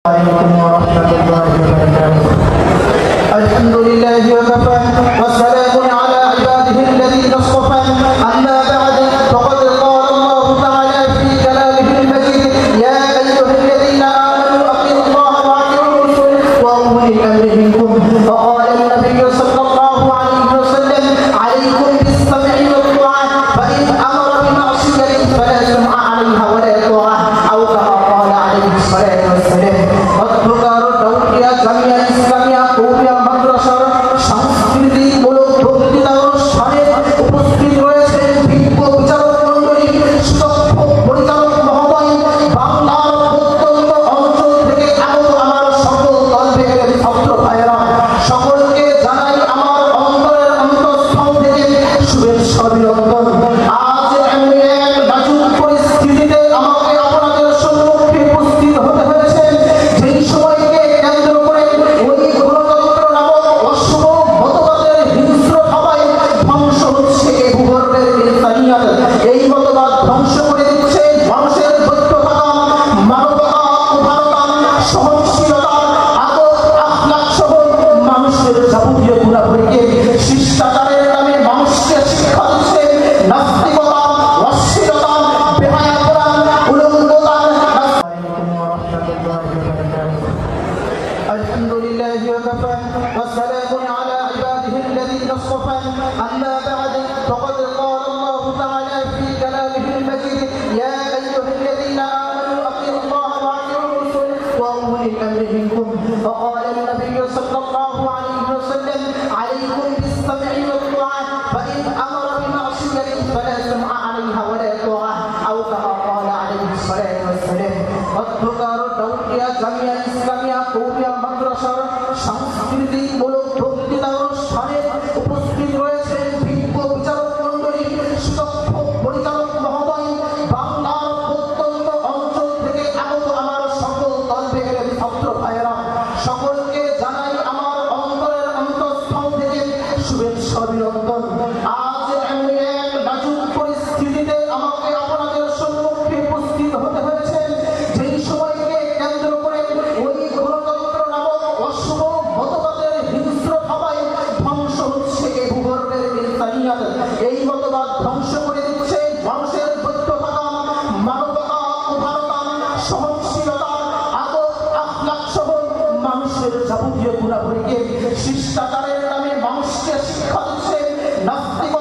عليكم ورحمة الله وبركاته. الحمد لله وكفى والسلام على عباده الذين اصطفى. أما بعد فقد قال الله تعالى في كلامه المجيد: يا أيها الذين آمنوا أطيعوا الله وأطيعوا الرسول وأولي الأمر منكم. فقال النبي صلى الله عليه وسلم: عليكم بالسمع والطاعة، فإن أمر بمعصية فلا سمع عليها ولا طاعة، أو كما قال عليه الصلاة والسلام। الحمد لله وكفى والسلام على عباده الذين اصطفى. أما بعد فقد قال الله تعالى في كلامه المجيد: يا أيها الذين آمنوا أطيعوا الله وأطيعوا الرسول وأولي الأمر منكم. فقال النبي صلى الله عليه وسلم: عليكم بالسمع والطاعة، فإن أمر بمعصية فلا سمع عليها ولا طاعة، أو كما قال عليه الصلاة والسلام। জামিয়া ইসলামিয়া কৌমিয়া মাদ্রাসার সাংস্কৃতিকমূলক বক্তৃতা অনুষ্ঠানে উপস্থিত রয়েছেন বিজ্ঞ বিচারক মণ্ডলী, সুদক্ষ পরিচালক মহোদয়, বাংলার প্রত্যন্ত অঞ্চল থেকে আগত আমার সকল দলবেগের ছাত্র ভাইয়েরা, সকলকে জানাই আমার অন্তরের অন্তঃস্থল থেকে শুভেচ্ছা অভিনন্দন। আজ এমন এক নাজুক পরিস্থিতিতে আমাকে আপনাদের সম্মুখে উপস্থিত হতে হয়েছে, যেই সময়কে কেন্দ্র করে ওই গণতন্ত্র নামক অশুভ মতবাদের হিংস্র ভাবায় ধ্বংস হচ্ছে এই ভূগর্ভের ইনসানিয়াত। এই মতবাদ ধ্বংস করে দিচ্ছে মানুষের বৈধতা, মানবতা, উদারতা, সহনশীলতা, আদব, আখলাক সহ মানুষের যাবতীয় গুণাবলীকে শিষ্টাচারের নামে মানুষকে শিক্ষা দিচ্ছে নাস্তিক